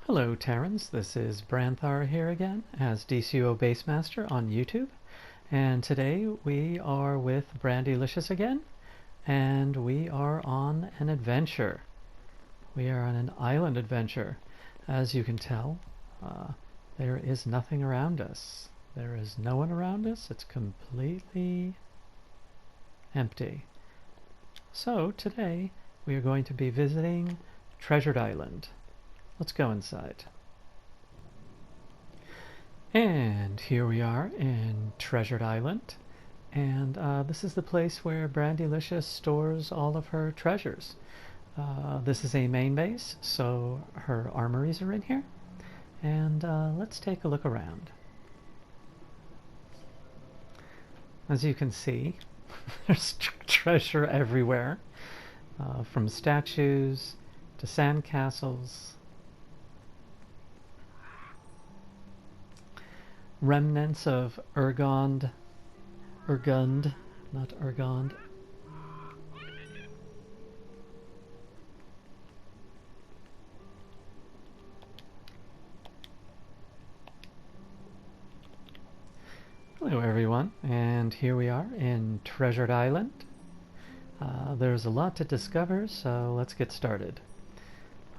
Hello Terrans, this is Branthar here again as DCUO Basemaster on YouTube, and today we are with Brandylicious again, and we are on an adventure. We are on an island adventure. As you can tell, there is nothing around us. There is no one around us. It's completely empty. So today we are going to be visiting Treasured Island. Let's go inside. And here we are in Treasured Island, and this is the place where Brandylicious stores all of her treasures. This is a main base, so her armories are in here, and let's take a look around. As you can see, there's treasure everywhere, from statues to sandcastles, remnants of Urgund, not Urgond. Hello everyone, and here we are in Treasured Island. There's a lot to discover, so let's get started.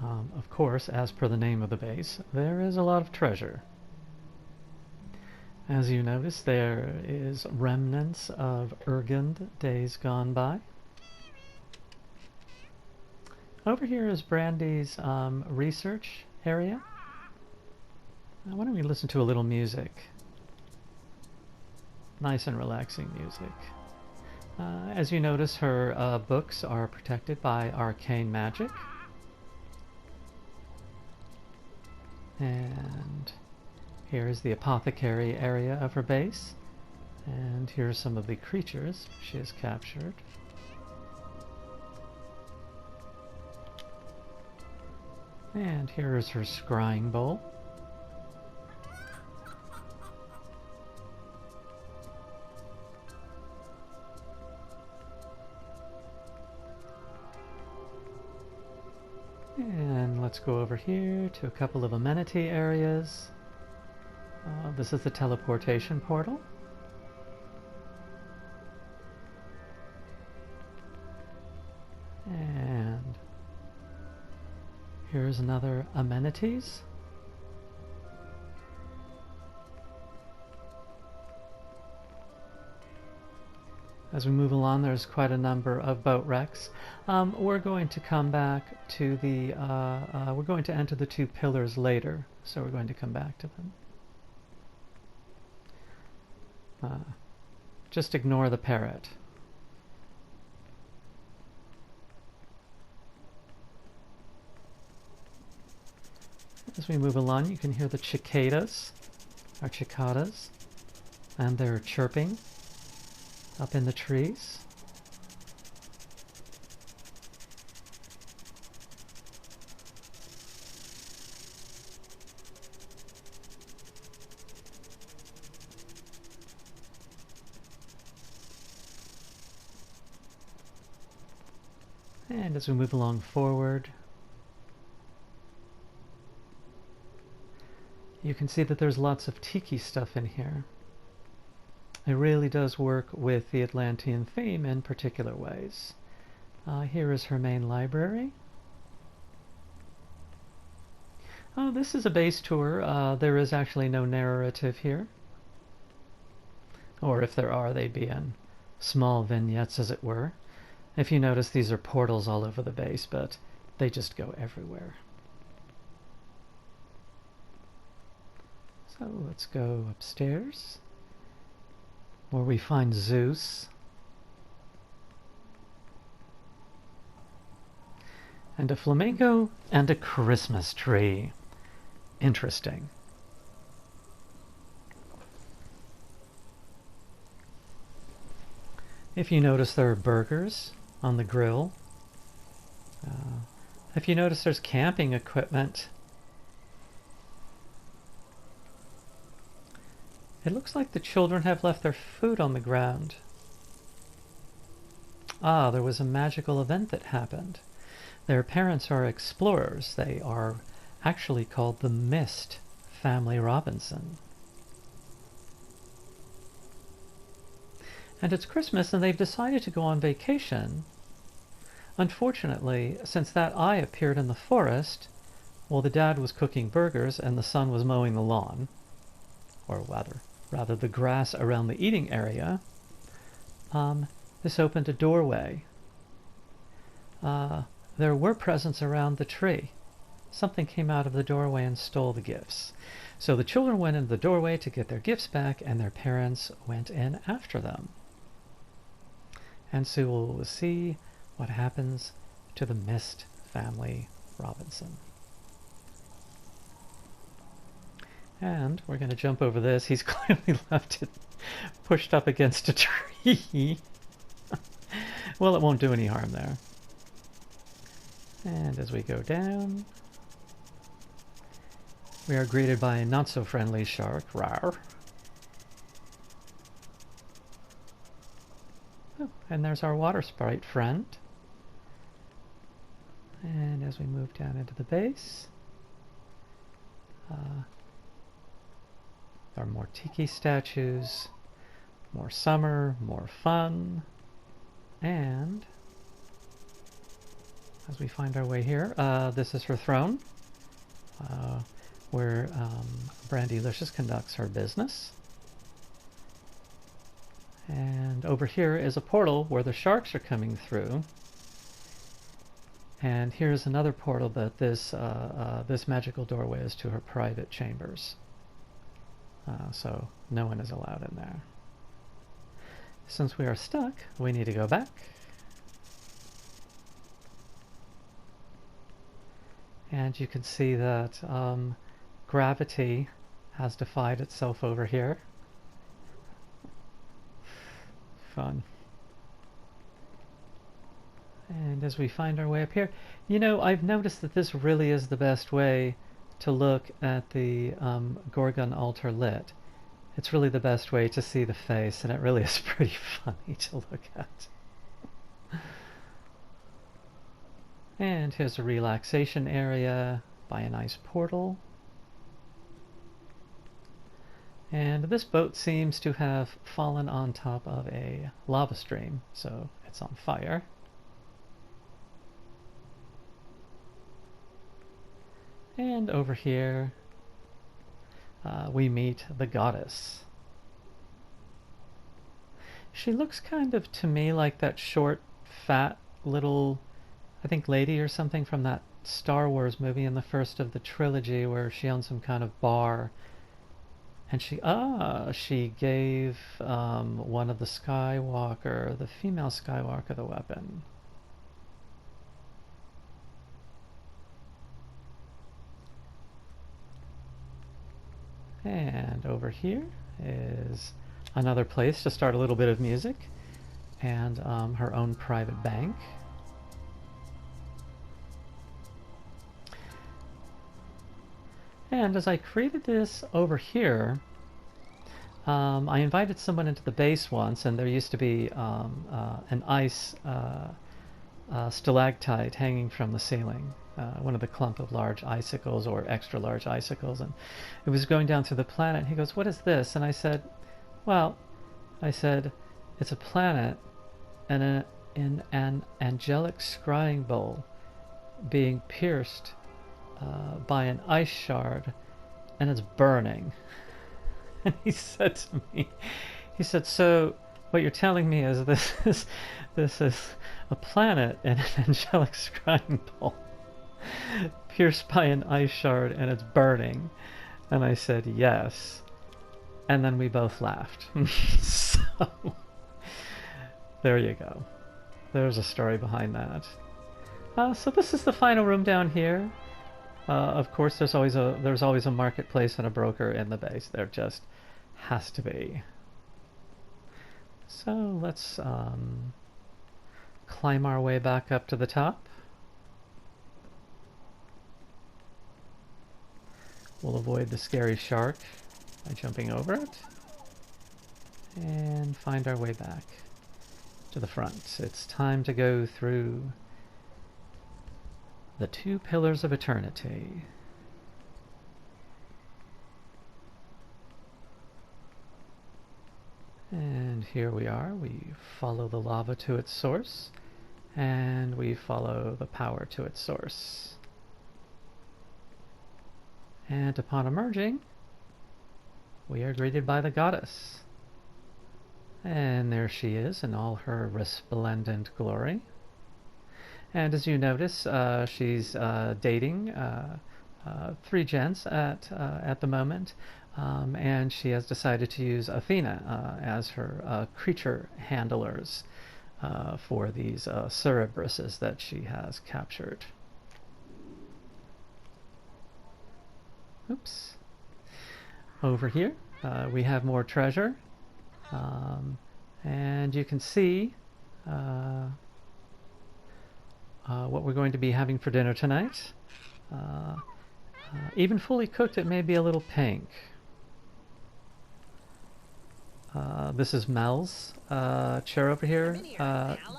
Of course, as per the name of the base, there is a lot of treasure. As you notice, there is remnants of Urgund days gone by. Over here is Brandy's research area. Why don't we listen to a little music? Nice and relaxing music. As you notice, her books are protected by arcane magic. And here's the apothecary area of her base, and here's some of the creatures she has captured. And here is her scrying bowl. And let's go over here to a couple of amenity areas. This is the teleportation portal. And here's another amenities. As we move along, there's quite a number of boat wrecks. We're going to come back to the, we're going to enter the two pillars later, so we're going to come back to them. Just ignore the parrot. As we move along, you can hear the cicadas, or cicadas, and they're chirping up in the trees. And as we move along forward, you can see that there's lots of Tiki stuff in here. It really does work with the Atlantean theme in particular ways. Here is her main library. Oh, this is a base tour. There is actually no narrative here. Or if there are, they'd be in small vignettes, as it were. If you notice, these are portals all over the base, but they just go everywhere. So let's go upstairs, where we find Zeus. And a flamingo and a Christmas tree. Interesting. If you notice, there are burgers on the grill. If you notice, there's camping equipment. It looks like the children have left their food on the ground. Ah, there was a magical event that happened. Their parents are explorers. They are actually called the Mist Family Robinson. And it's Christmas and they've decided to go on vacation. Unfortunately, since that eye appeared in the forest, well, the dad was cooking burgers and the son was mowing the lawn, or rather the grass around the eating area. This opened a doorway. There were presents around the tree. Something came out of the doorway and stole the gifts. So the children went into the doorway to get their gifts back, and their parents went in after them. And so we'll see what happens to the Mist Family Robinson. And we're going to jump over this. He's clearly left it pushed up against a tree. Well, it won't do any harm there. And as we go down, we are greeted by a not-so-friendly shark. Rawr. Oh, and there's our water sprite friend. And as we move down into the base, there are more Tiki statues, more summer, more fun, and as we find our way here, this is her throne, where Brandylicious conducts her business. And over here is a portal where the sharks are coming through. And here's another portal that this magical doorway is to her private chambers. So no one is allowed in there. Since we are stuck, we need to go back. And you can see that gravity has defied itself over here. Fun. And as we find our way up here, you know, I've noticed that this really is the best way to look at the Gorgon altar lit. It's really the best way to see the face, and it really is pretty funny to look at. And here's a relaxation area by a nice portal. And this boat seems to have fallen on top of a lava stream, so it's on fire. And over here, we meet the goddess. She looks kind of to me like that short, fat little, I think, lady or something from that Star Wars movie in the first of the trilogy where she owns some kind of bar. And she gave one of the female Skywalker, the weapon. And over here is another place to start a little bit of music, and her own private bank. And as I created this over here, I invited someone into the base once, and there used to be an ice stalactite hanging from the ceiling, one of the clump of large icicles or extra large icicles, and it was going down through the planet. He goes, "What is this?" And I said, it's a planet and in an angelic scrying bowl being pierced by an ice shard, and it's burning. And he said to me, "So what you're telling me is this is a planet in an angelic scrying bowl pierced by an ice shard and it's burning?" And I said, "Yes." And then we both laughed. So there you go. There's a story behind that. So this is the final room down here. Of course, there's always a marketplace and a broker in the base. There just has to be. So let's climb our way back up to the top. We'll avoid the scary shark by jumping over it and find our way back to the front. It's time to go through the 2 pillars of eternity. And here we are. We follow the lava to its source, and we follow the power to its source. And upon emerging, we are greeted by the goddess. And there she is in all her resplendent glory. And as you notice, she's dating 3 gents at the moment, and she has decided to use Athena as her creature handlers for these Cerberuses that she has captured. Oops. Over here, we have more treasure, and you can see what we're going to be having for dinner tonight. Even fully cooked, it may be a little pink. This is Mel's chair over here.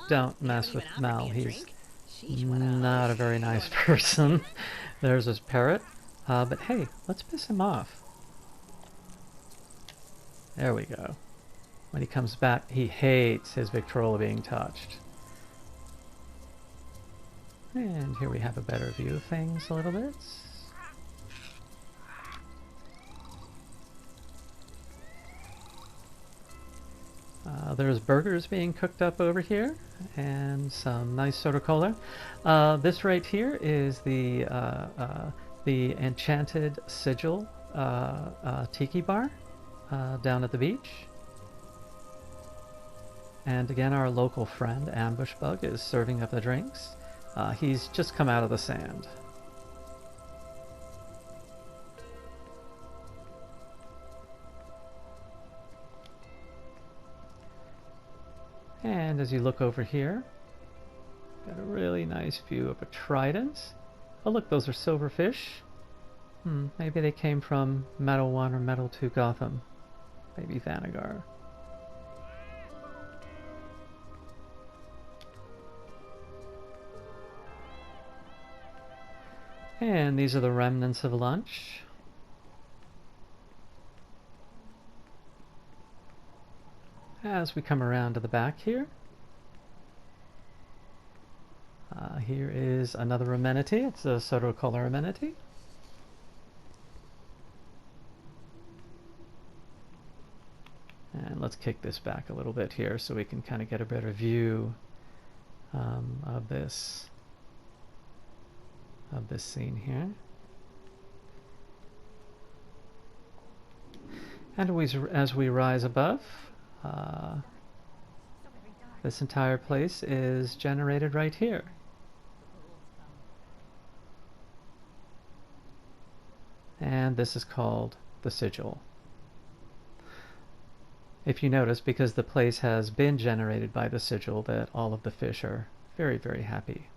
Don't mess with Mel. He's not a very nice person. There's his parrot. But hey, let's piss him off. There we go. When he comes back, he hates his Victrola being touched. And here we have a better view of things a little bit. There's burgers being cooked up over here, and some nice soda cola. This right here is the Enchanted Sigil Tiki bar down at the beach. And again, our local friend Ambushbug is serving up the drinks. He's just come out of the sand. And as you look over here, got a really nice view of a trident. Oh look, those are silverfish. Maybe they came from Metal 1 or Metal 2 Gotham. Maybe Vanagar. And these are the remnants of lunch. As we come around to the back here, here is another amenity. It's a soda cola amenity. And let's kick this back a little bit here so we can kind of get a better view of this scene here. And as we rise above, this entire place is generated right here. And this is called the sigil. If you notice, because the place has been generated by the sigil, that all of the fish are very, very happy.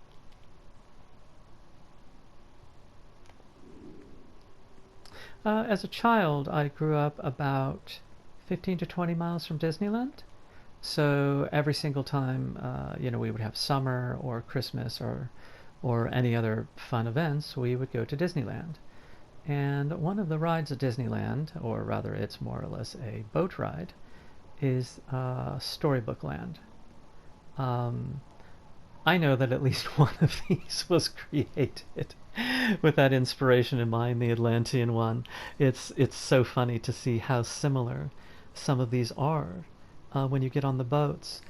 As a child, I grew up about 15 to 20 miles from Disneyland. So every single time, we would have summer or Christmas or any other fun events, we would go to Disneyland. And one of the rides at Disneyland, or rather it's more or less a boat ride, is Storybook Land. I know that at least one of these was created with that inspiration in mind, the Atlantean one. It's so funny to see how similar some of these are when you get on the boats,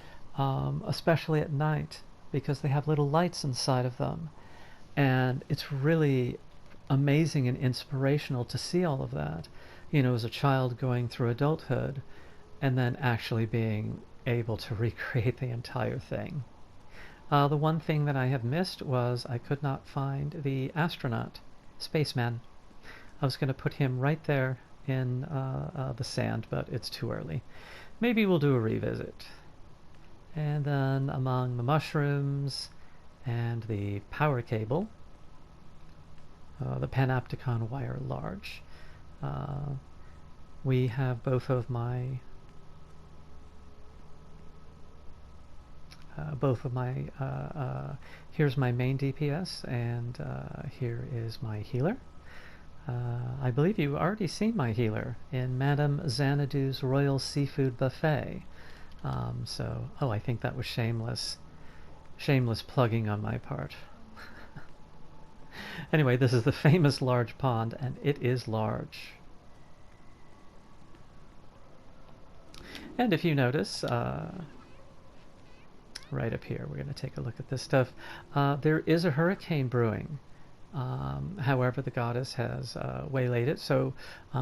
especially at night, because they have little lights inside of them. And it's really amazing and inspirational to see all of that, as a child going through adulthood and then actually being able to recreate the entire thing. The one thing that I have missed was I could not find the astronaut, spaceman. I was going to put him right there in the sand, but it's too early. Maybe we'll do a revisit. And then among the mushrooms and the power cable, the Panopticon wire large, we have both of my here's my main DPS, and here is my healer. I believe you've already seen my healer in Madame Xanadu's Royal Seafood Buffet. Oh, I think that was shameless plugging on my part. Anyway, this is the famous large pond, and it is large. And if you notice, right up here, we're going to take a look at this stuff. There is a hurricane brewing. However, the goddess has waylaid it, so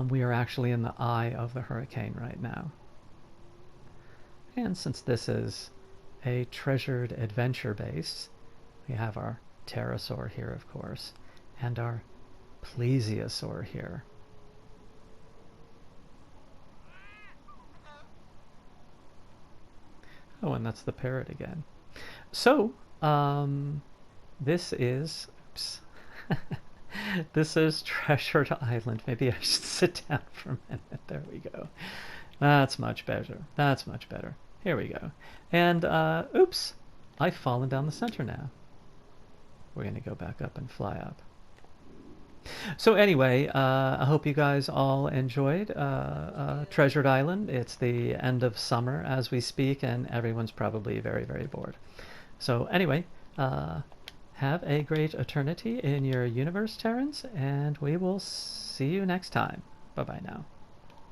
we are actually in the eye of the hurricane right now. And since this is a treasured adventure base, we have our pterosaur here, of course, and our plesiosaur here. Oh, and that's the parrot again. So, this is... Oops. This is Treasured Island. Maybe I should sit down for a minute. There we go. That's much better. That's much better. Here we go. And, oops, I've fallen down the center now. We're going to go back up and fly up. So anyway, I hope you guys all enjoyed Treasured Island. It's the end of summer as we speak, and everyone's probably very, very bored. So anyway, have a great eternity in your universe, Terrans, and we will see you next time. Bye-bye now.